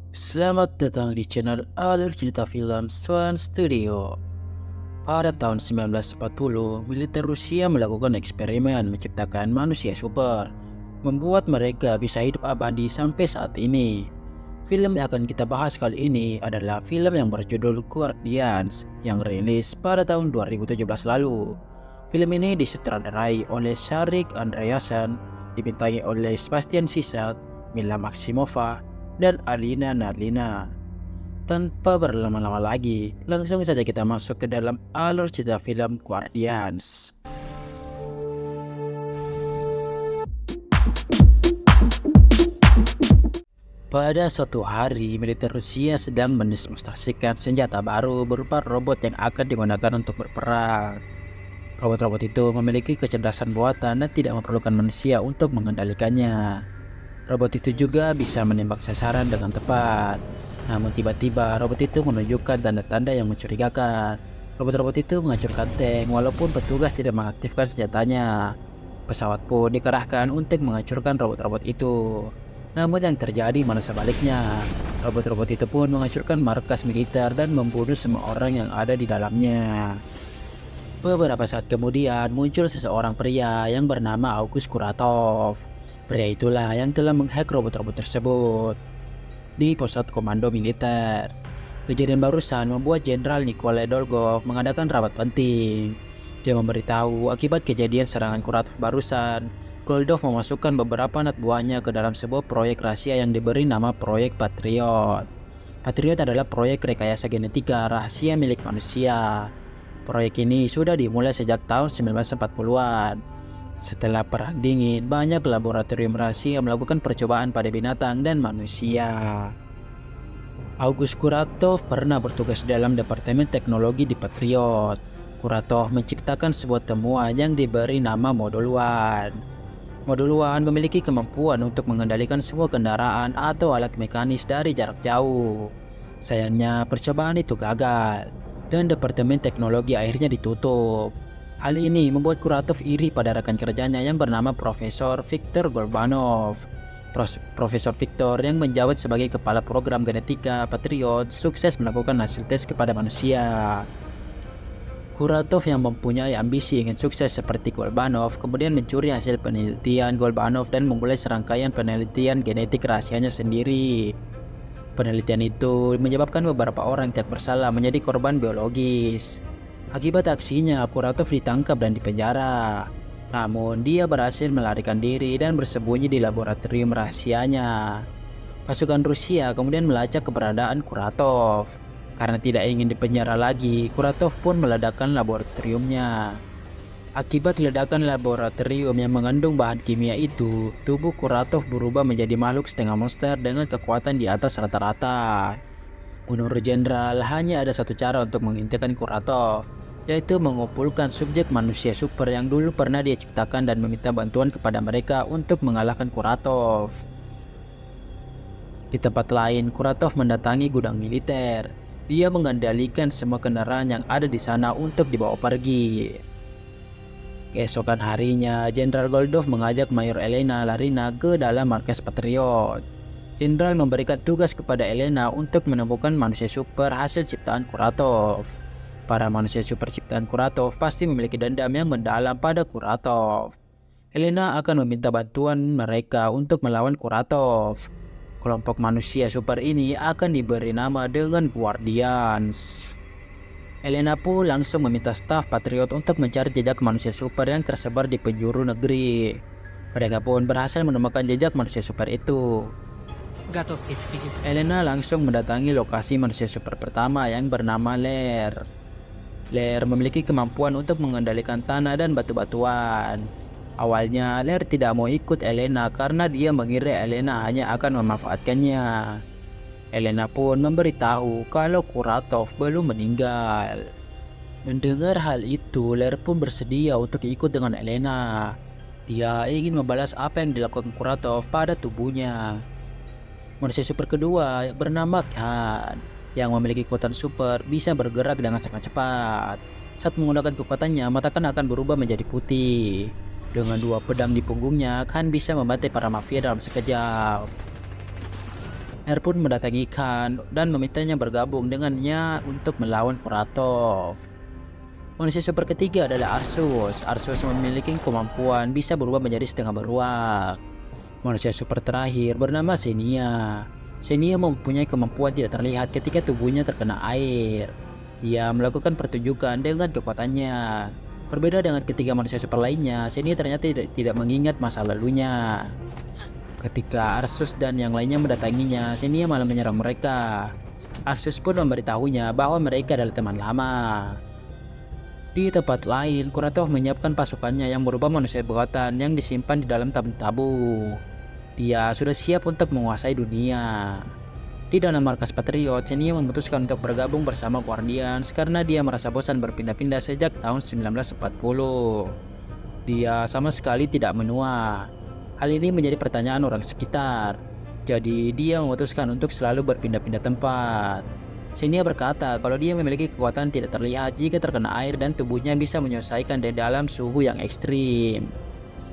Selamat datang di channel Alur Cerita Film Swan Studio. Pada tahun 1940, militer Rusia melakukan eksperimen menciptakan manusia super, membuat mereka bisa hidup abadi sampai saat ini. Film yang akan kita bahas kali ini adalah film yang berjudul Guardians yang rilis pada tahun 2017 lalu. Film ini disutradarai oleh Sharik Andreasen, dibintangi oleh Sebastian Sisat, Mila Maximova, dan Alina Narlina. Tanpa berlama-lama lagi, langsung saja kita masuk ke dalam alur cerita film Guardians. Pada suatu hari, militer Rusia sedang mendemonstrasikan senjata baru berupa robot yang akan digunakan untuk berperang. Robot-robot itu memiliki kecerdasan buatan dan tidak memerlukan manusia untuk mengendalikannya. Robot itu juga bisa menembak sasaran dengan tepat. Namun tiba-tiba robot itu menunjukkan tanda-tanda yang mencurigakan. Robot-robot itu menghancurkan tank walaupun petugas tidak mengaktifkan senjatanya. Pesawat pun dikerahkan untuk menghancurkan robot-robot itu. Namun yang terjadi malah sebaliknya. Robot-robot itu pun menghancurkan markas militer dan membunuh semua orang yang ada di dalamnya. Beberapa saat kemudian muncul seseorang pria yang bernama August Kuratov. Pria itulah yang telah menghack robot-robot tersebut di pusat komando militer. Kejadian barusan membuat Jenderal Nikolai Dolgov mengadakan rapat penting. Dia memberitahu akibat kejadian serangan Kuratov barusan, Goldov memasukkan beberapa anak buahnya ke dalam sebuah proyek rahasia yang diberi nama Proyek Patriot. Patriot adalah proyek rekayasa genetika rahasia milik manusia. Proyek ini sudah dimulai sejak tahun 1940-an. Setelah Perang Dingin, banyak laboratorium rahasia melakukan percobaan pada binatang dan manusia. August Kuratov pernah bertugas dalam Departemen Teknologi di Patriot. Kuratov menciptakan sebuah temuan yang diberi nama Modul One. Modul One memiliki kemampuan untuk mengendalikan sebuah kendaraan atau alat mekanis dari jarak jauh. Sayangnya, percobaan itu gagal, dan Departemen Teknologi akhirnya ditutup. Hal ini membuat Kuratov iri pada rekan kerjanya yang bernama Profesor Viktor Gorbanov. Profesor Viktor yang menjabat sebagai kepala program genetika Patriot sukses melakukan hasil tes kepada manusia. Kuratov yang mempunyai ambisi ingin sukses seperti Gorbanov kemudian mencuri hasil penelitian Gorbanov dan memulai serangkaian penelitian genetik rahasianya sendiri. Penelitian itu menyebabkan beberapa orang yang tidak bersalah menjadi korban biologis. Akibat aksinya, Kuratov ditangkap dan dipenjara. Namun, dia berhasil melarikan diri dan bersembunyi di laboratorium rahasianya. Pasukan Rusia kemudian melacak keberadaan Kuratov. Karena tidak ingin dipenjara lagi, Kuratov pun meledakkan laboratoriumnya. Akibat ledakan laboratorium yang mengandung bahan kimia itu, tubuh Kuratov berubah menjadi makhluk setengah monster dengan kekuatan di atas rata-rata. Menurut Jenderal, hanya ada satu cara untuk menghentikan Kuratov, yaitu mengumpulkan subjek manusia super yang dulu pernah dia ciptakan dan meminta bantuan kepada mereka untuk mengalahkan Kuratov. Di tempat lain, Kuratov mendatangi gudang militer. Dia mengendalikan semua kendaraan yang ada di sana untuk dibawa pergi. Keesokan harinya, Jenderal Goldov mengajak Mayor Elena Larina ke dalam markas Patriot. Jenderal memberikan tugas kepada Elena untuk menemukan manusia super hasil ciptaan Kuratov. Para manusia super ciptaan Kuratov pasti memiliki dendam yang mendalam pada Kuratov. Elena akan meminta bantuan mereka untuk melawan Kuratov. Kelompok manusia super ini akan diberi nama dengan Guardians. Elena pun langsung meminta staf Patriot untuk mencari jejak manusia super yang tersebar di penjuru negeri. Mereka pun berhasil menemukan jejak manusia super itu. Elena langsung mendatangi lokasi manusia super pertama yang bernama Lair. Lair memiliki kemampuan untuk mengendalikan tanah dan batu-batuan. Awalnya, Lair tidak mau ikut Elena karena dia mengira Elena hanya akan memanfaatkannya. Elena pun memberitahu kalau Kuratov belum meninggal. Mendengar hal itu, Lair pun bersedia untuk ikut dengan Elena. Dia ingin membalas apa yang dilakukan Kuratov pada tubuhnya. Manusia super kedua bernama Khan, yang memiliki kekuatan super bisa bergerak dengan sangat cepat. Saat menggunakan kekuatannya, mata Khan akan berubah menjadi putih. Dengan dua pedang di punggungnya, Khan bisa membantai para mafia dalam sekejap. Lear pun mendatangi Khan dan memintanya bergabung dengannya untuk melawan Kuratov. Manusia super ketiga adalah Arsus. Arsus memiliki kemampuan bisa berubah menjadi setengah beruang. Manusia super terakhir bernama Xenia. Xenia mempunyai kemampuan tidak terlihat ketika tubuhnya terkena air. Dia melakukan pertunjukan dengan kekuatannya. Berbeda dengan ketiga manusia super lainnya, Xenia ternyata tidak mengingat masa lalunya. Ketika Arsus dan yang lainnya mendatanginya, Xenia malah menyerang mereka. Arsus pun memberitahunya bahwa mereka adalah teman lama. Di tempat lain, Kuratov menyiapkan pasukannya yang berupa manusia buatan yang disimpan di dalam tabu-tabu. Dia sudah siap untuk menguasai dunia. Di dalam markas Patriot, Xenia memutuskan untuk bergabung bersama Guardians karena dia merasa bosan berpindah-pindah sejak tahun 1940. Dia sama sekali tidak menua. Hal ini menjadi pertanyaan orang sekitar. Jadi dia memutuskan untuk selalu berpindah-pindah tempat. Xenia berkata kalau dia memiliki kekuatan tidak terlihat jika terkena air dan tubuhnya bisa menyelesaikan di dalam suhu yang ekstrim.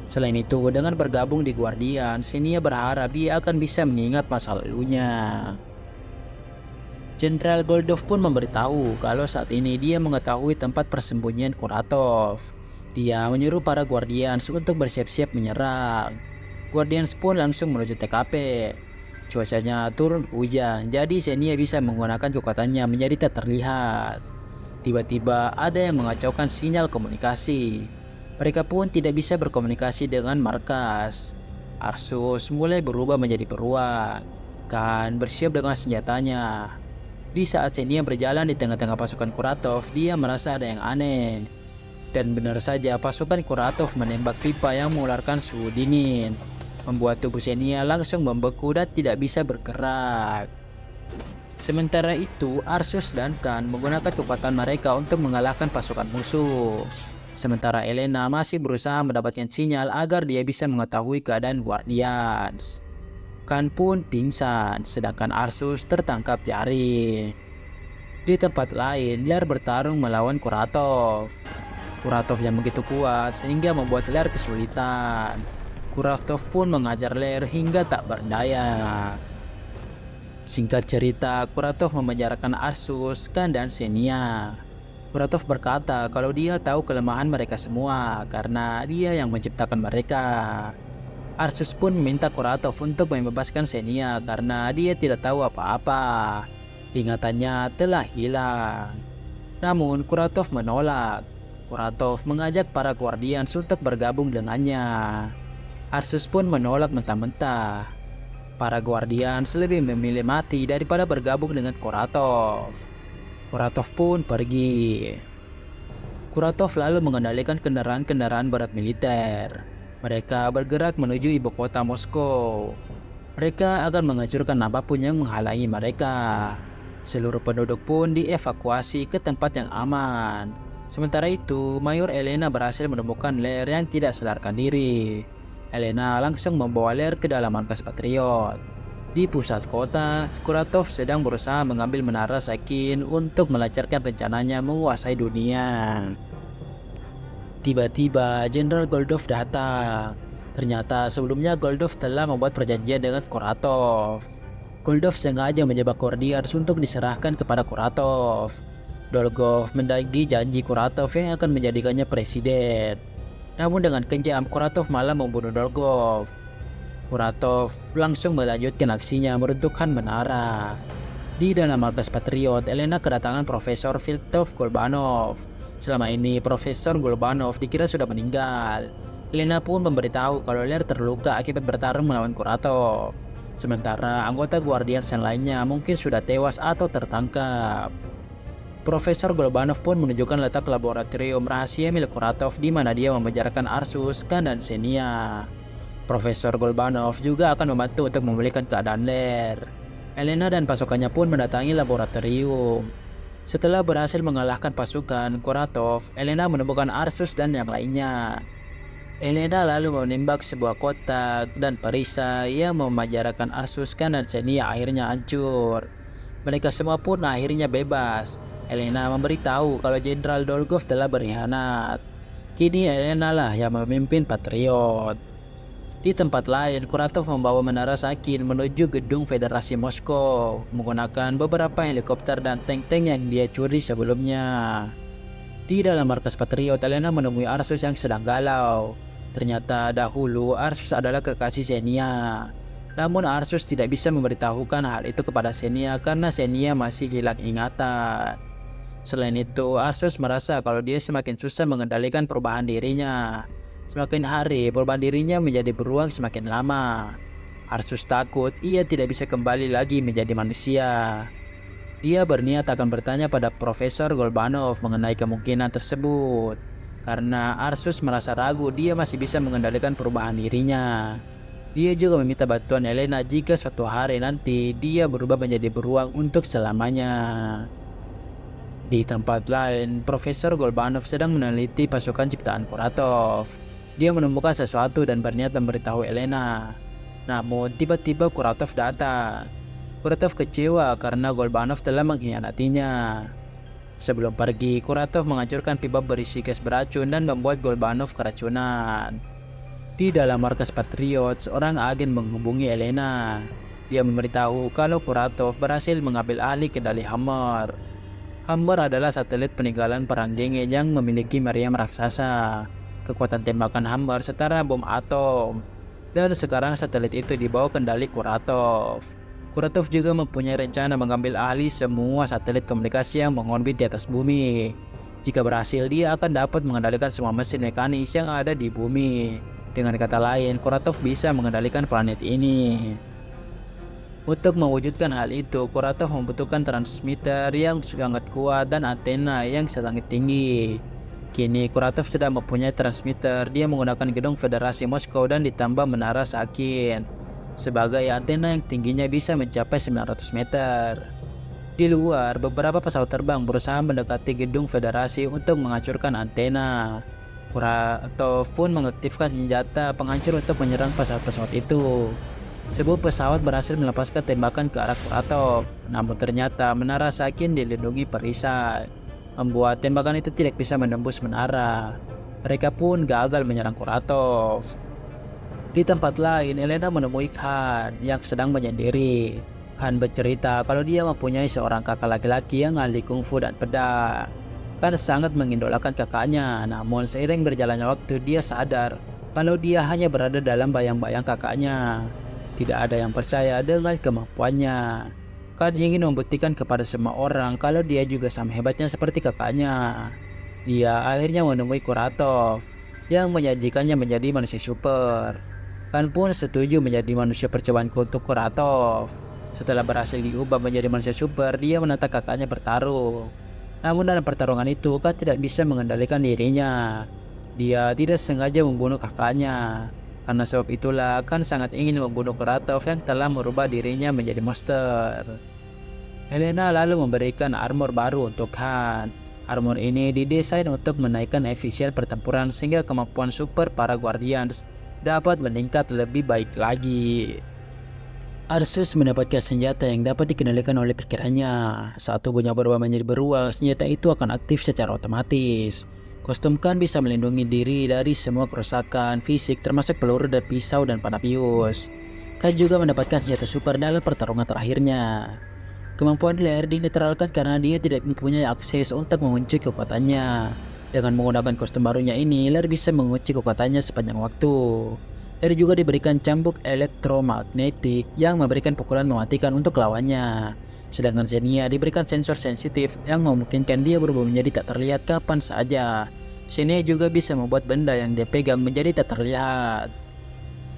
Selain itu, dengan bergabung di Guardian, Xenia berharap dia akan bisa mengingat masa lalunya. Jenderal Goldov pun memberitahu kalau saat ini dia mengetahui tempat persembunyian Kuratov. Dia menyuruh para Guardians untuk bersiap-siap menyerang. Guardians pun langsung menuju TKP. Cuacanya turun hujan, jadi Xenia bisa menggunakan kekuatannya menjadi tak terlihat. Tiba-tiba ada yang mengacaukan sinyal komunikasi. Mereka pun tidak bisa berkomunikasi dengan markas. Arsus mulai berubah menjadi beruang. Khan bersiap dengan senjatanya. Di saat Xenia berjalan di tengah-tengah pasukan Kuratov, dia merasa ada yang aneh. Dan benar saja pasukan Kuratov menembak pipa yang mengeluarkan suhu dingin, membuat tubuh Xenia langsung membeku dan tidak bisa bergerak. Sementara itu, Arsus dan Khan menggunakan kekuatan mereka untuk mengalahkan pasukan musuh. Sementara Elena masih berusaha mendapatkan sinyal agar dia bisa mengetahui keadaan Guardians. Khan pun pingsan, sedangkan Arsus tertangkap jaring. Di tempat lain, Lear bertarung melawan Kuratov. Kuratov yang begitu kuat sehingga membuat Lear kesulitan. Kuratov pun mengajar Lear hingga tak berdaya. Singkat cerita, Kuratov memenjarakan Arsus, Khan dan Xenia. Kuratov berkata kalau dia tahu kelemahan mereka semua karena dia yang menciptakan mereka. Arsus pun meminta Kuratov untuk membebaskan Xenia karena dia tidak tahu apa-apa. Ingatannya telah hilang. Namun Kuratov menolak. Kuratov mengajak para Guardians untuk bergabung dengannya. Arsus pun menolak mentah-mentah. Para Guardians lebih memilih mati daripada bergabung dengan Kuratov. Kuratov pun pergi. Kuratov lalu mengendalikan kendaraan-kendaraan berat militer. Mereka bergerak menuju ibu kota Moskow. Mereka akan menghancurkan apapun yang menghalangi mereka. Seluruh penduduk pun dievakuasi ke tempat yang aman. Sementara itu, Mayor Elena berhasil menemukan Lear yang tidak sadarkan diri. Elena langsung membawa Lear ke dalam markas Patriot. Di pusat kota, Kuratov sedang berusaha mengambil menara Sakhin untuk melancarkan rencananya menguasai dunia. Tiba-tiba, Jenderal Goldov datang. Ternyata sebelumnya Goldov telah membuat perjanjian dengan Kuratov. Goldov sengaja menjebak Guardians untuk diserahkan kepada Kuratov. Dolgov mendagih janji Kuratov yang akan menjadikannya presiden. Namun dengan kejam, Kuratov malah membunuh Dolgov. Kuratov langsung melanjutkan aksinya meruntuhkan menara. Di dalam markas Patriot, Elena kedatangan Profesor Filtov Golbanov. Selama ini Profesor Golbanov dikira sudah meninggal. Elena pun memberitahu kalau Lear terluka akibat bertarung melawan Kuratov. Sementara anggota Guardians yang lainnya mungkin sudah tewas atau tertangkap. Profesor Golbanov pun menunjukkan letak laboratorium rahasia milik Kuratov di mana dia memenjarakan Arsus, Khan dan Xenia. Profesor Golbanov juga akan membantu untuk memulihkan keadaan Lear. Elena dan pasukannya pun mendatangi laboratorium. Setelah berhasil mengalahkan pasukan Kuratov, Elena menemukan Arsus dan yang lainnya. Elena lalu menembak sebuah kotak dan perisai yang memenjarakan Arsus, Khan dan Xenia akhirnya hancur. Mereka semua pun akhirnya bebas. Elena memberitahu kalau Jenderal Dolgov telah berkhianat. Kini Elena lah yang memimpin Patriot. Di tempat lain, Kuratov membawa menara Sakin menuju gedung Federasi Moskow menggunakan beberapa helikopter dan tank-tank yang dia curi sebelumnya. Di dalam markas Patriot, Elena menemui Arsus yang sedang galau. Ternyata dahulu Arsus adalah kekasih Xenia. Namun Arsus tidak bisa memberitahukan hal itu kepada Xenia karena Xenia masih hilang ingatan. Selain itu, Arsus merasa kalau dia semakin susah mengendalikan perubahan dirinya. Semakin hari, perubahan dirinya menjadi beruang semakin lama. Arsus takut ia tidak bisa kembali lagi menjadi manusia. Dia berniat akan bertanya pada Profesor Golbanov mengenai kemungkinan tersebut. Karena Arsus merasa ragu dia masih bisa mengendalikan perubahan dirinya. Dia juga meminta bantuan Elena jika suatu hari nanti dia berubah menjadi beruang untuk selamanya. Di tempat lain, Profesor Golbanov sedang meneliti pasukan ciptaan Kuratov. Dia menemukan sesuatu dan berniat memberitahu Elena. Namun tiba-tiba Kuratov datang. Kuratov kecewa karena Golbanov telah mengkhianatinya. Sebelum pergi, Kuratov menghancurkan pipa berisi gas beracun dan membuat Golbanov keracunan. Di dalam markas Patriot, seorang agen menghubungi Elena. Dia memberitahu kalau Kuratov berhasil mengambil alih kendali Hammer. Hammer adalah satelit peninggalan perang dingin yang memiliki meriam raksasa. Kekuatan tembakan Hammer setara bom atom. Dan sekarang satelit itu dibawa kendali Kuratov. Kuratov juga mempunyai rencana mengambil alih semua satelit komunikasi yang mengorbit di atas bumi. Jika berhasil, dia akan dapat mengendalikan semua mesin mekanis yang ada di bumi. Dengan kata lain, Kuratov bisa mengendalikan planet ini. Untuk mewujudkan hal itu, Kuratov membutuhkan transmitter yang sangat kuat dan antena yang sangat tinggi. Kini Kuratov sudah mempunyai transmitter. Dia menggunakan gedung Federasi Moskow dan ditambah menara Sakin sebagai antena yang tingginya bisa mencapai 900 meter. Di luar, beberapa pesawat terbang berusaha mendekati gedung Federasi untuk menghancurkan antena. Kuratov pun mengaktifkan senjata penghancur untuk menyerang pesawat-pesawat itu. Sebuah pesawat berhasil melepaskan tembakan ke arah Kuratov, namun ternyata menara Sakin dilindungi perisai, membuat tembakan itu tidak bisa menembus menara. Mereka pun gagal menyerang Kuratov. Di tempat lain, Elena menemui Khan yang sedang menyendiri. Khan bercerita kalau dia mempunyai seorang kakak laki-laki yang ahli kungfu dan pedang. Khan sangat mengidolakan kakaknya, namun seiring berjalannya waktu dia sadar kalau dia hanya berada dalam bayang-bayang kakaknya. Tidak ada yang percaya dengan kemampuannya. Khan ingin membuktikan kepada semua orang kalau dia juga sama hebatnya seperti kakaknya. Dia akhirnya menemui Kuratov yang menyajikannya menjadi manusia super. Khan pun setuju menjadi manusia percobaan untuk Kuratov. Setelah berhasil diubah menjadi manusia super, dia menantang kakaknya bertarung. Namun dalam pertarungan itu, Khan tidak bisa mengendalikan dirinya. Dia tidak sengaja membunuh kakaknya. Karena sebab itulah, Khan sangat ingin membunuh Kuratov yang telah merubah dirinya menjadi monster. Helena lalu memberikan armor baru untuk Khan. Armor ini didesain untuk menaikkan efisien pertempuran sehingga kemampuan super para Guardians dapat meningkat lebih baik lagi. Arsus mendapatkan senjata yang dapat dikendalikan oleh pikirannya. Saat tubuhnya berubah menjadi beruang, senjata itu akan aktif secara otomatis. Kostum Khan bisa melindungi diri dari semua kerusakan fisik termasuk peluru dan pisau dan panah bius. Khan juga mendapatkan senjata super dalam pertarungan terakhirnya. Kemampuan Lair dinetralkan karena dia tidak mempunyai akses untuk mengunci kekuatannya. Dengan menggunakan kostum barunya ini, Lair bisa mengunci kekuatannya sepanjang waktu. Lair juga diberikan cambuk elektromagnetik yang memberikan pukulan mematikan untuk lawannya. Sedangkan Xenia diberikan sensor sensitif yang memungkinkan dia berubah menjadi tak terlihat kapan saja. Xenia juga bisa membuat benda yang dia pegang menjadi tak terlihat.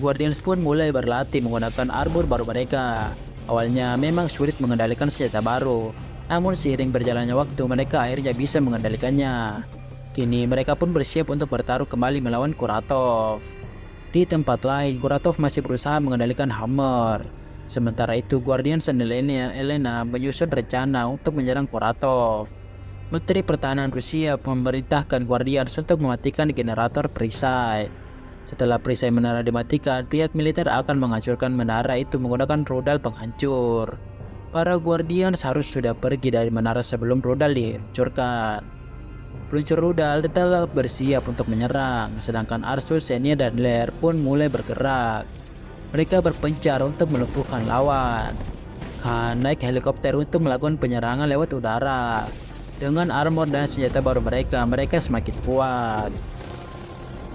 Guardians pun mulai berlatih menggunakan armor baru mereka. Awalnya memang sulit mengendalikan senjata baru, namun seiring berjalannya waktu mereka akhirnya bisa mengendalikannya. Kini mereka pun bersiap untuk bertaruh kembali melawan Kuratov. Di tempat lain, Kuratov masih berusaha mengendalikan Hammer. Sementara itu, Guardians dan Elena menyusun rencana untuk menyerang Kuratov. Menteri Pertahanan Rusia memerintahkan Guardians untuk mematikan generator perisai. Setelah perisai menara dimatikan, pihak militer akan menghancurkan menara itu menggunakan rudal penghancur. Para Guardians harus sudah pergi dari menara sebelum rudal dihancurkan. Peluncur rudal tetap bersiap untuk menyerang, sedangkan Arsus, Xenia, dan Leer pun mulai bergerak. Mereka berpencar untuk melumpuhkan lawan. Khan naik helikopter untuk melakukan penyerangan lewat udara. Dengan armor dan senjata baru mereka semakin kuat.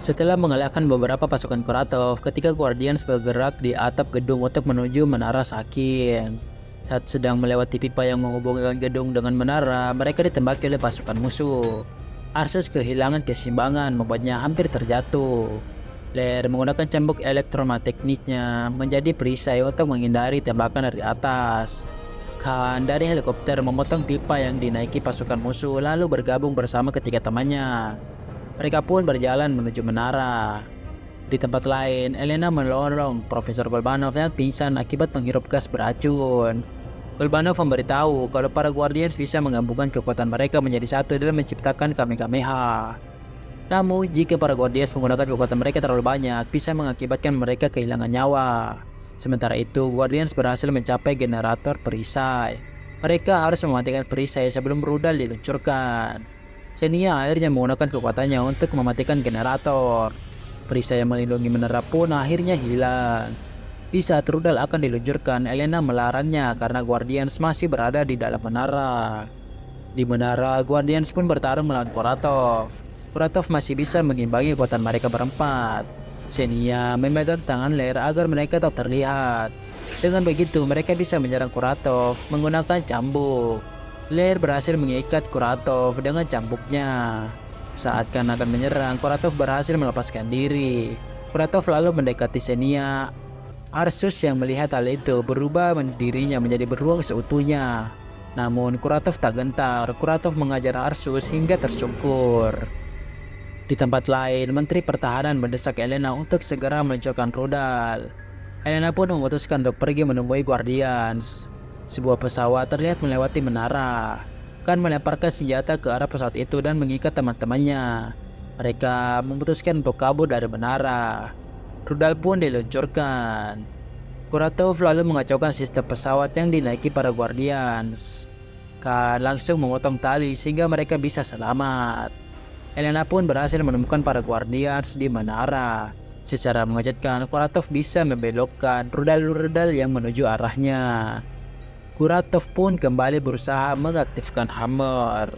Setelah mengalahkan beberapa pasukan Kuratov, ketika Guardians bergerak di atap gedung untuk menuju Menara Sakin. Saat sedang melewati pipa yang menghubungkan gedung dengan menara, mereka ditembaki oleh pasukan musuh. Arsus kehilangan keseimbangan, membuatnya hampir terjatuh. Leer menggunakan cambuk elektromagnetiknya menjadi perisai untuk menghindari tembakan dari atas. Khan dari helikopter memotong pipa yang dinaiki pasukan musuh lalu bergabung bersama ketiga temannya. Mereka pun berjalan menuju menara. Di tempat lain, Elena menolong Profesor Golbanov yang pingsan akibat menghirup gas beracun. Golbanov memberitahu kalau para Guardians bisa menggabungkan kekuatan mereka menjadi satu dan menciptakan Kamehameha. Namun, jika para Guardians menggunakan kekuatan mereka terlalu banyak, bisa mengakibatkan mereka kehilangan nyawa. Sementara itu, Guardians berhasil mencapai generator perisai. Mereka harus mematikan perisai sebelum rudal diluncurkan. Xenia akhirnya menggunakan kekuatannya untuk mematikan generator. Perisai yang melindungi menara pun akhirnya hilang. Di saat rudal akan diluncurkan, Elena melarangnya karena Guardians masih berada di dalam menara. Di menara, Guardians pun bertarung melawan Kuratov. Kuratov masih bisa mengimbangi kekuatan mereka berempat. Xenia memegang tangan Leer agar mereka tak terlihat. Dengan begitu, mereka bisa menyerang Kuratov menggunakan cambuk. Leer berhasil mengikat Kuratov dengan cambuknya. Saat Khan akan menyerang, Kuratov berhasil melepaskan diri. Kuratov lalu mendekati Xenia. Arsus yang melihat hal itu berubah dirinya menjadi beruang seutuhnya. Namun Kuratov tak gentar. Kuratov mengajar Arsus hingga tersungkur. Di tempat lain, Menteri Pertahanan mendesak Elena untuk segera meluncurkan rudal. Elena pun memutuskan untuk pergi menemui Guardians. Sebuah pesawat terlihat melewati menara. Khan melemparkan senjata ke arah pesawat itu dan mengikat teman-temannya. Mereka memutuskan untuk kabur dari menara. Rudal pun diluncurkan. Kuratov lalu mengacaukan sistem pesawat yang dinaiki para Guardians. Khan langsung memotong tali sehingga mereka bisa selamat. Elena pun berhasil menemukan para Guardians di menara. Secara mengejutkan, Kuratov bisa membelokkan rudal-rudal yang menuju arahnya. Kuratov pun kembali berusaha mengaktifkan hammer.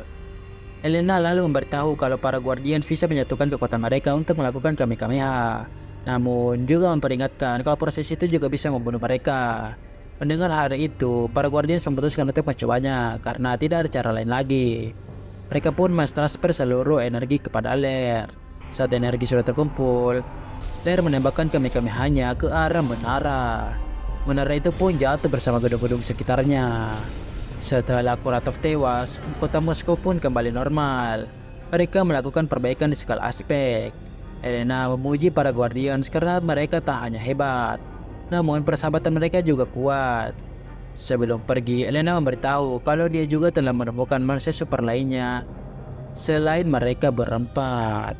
Elena lalu memberitahu kalau para Guardians bisa menyatukan kekuatan mereka untuk melakukan Kamehameha. Namun juga memperingatkan kalau proses itu juga bisa membunuh mereka. Mendengar hal itu, para Guardians memutuskan untuk mencobanya karena tidak ada cara lain lagi. Mereka pun mentransfer seluruh energi kepada Leer. Saat energi sudah terkumpul, Leer menembakkan Kamehamehanya ke arah menara. Menara itu pun jatuh bersama gedung-gedung sekitarnya. Setelah Kuratov tewas, kota Moskow pun kembali normal. Mereka melakukan perbaikan di segala aspek. Elena memuji para Guardians karena mereka tak hanya hebat, namun persahabatan mereka juga kuat. Sebelum pergi, Elena memberitahu kalau dia juga telah menemukan manusia super lainnya selain mereka berempat.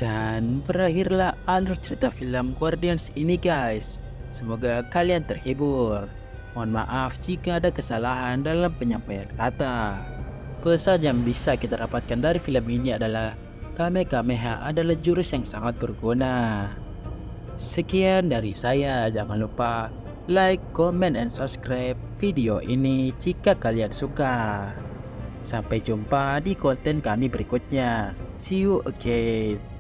Dan berakhirlah alur cerita film Guardians ini guys. Semoga kalian terhibur. Mohon maaf jika ada kesalahan dalam penyampaian kata. Pesan yang bisa kita dapatkan dari film ini adalah Kamehameha adalah jurus yang sangat berguna. Sekian dari saya, jangan lupa like, comment, and subscribe video ini jika kalian suka. Sampai jumpa di konten kami berikutnya. See you again.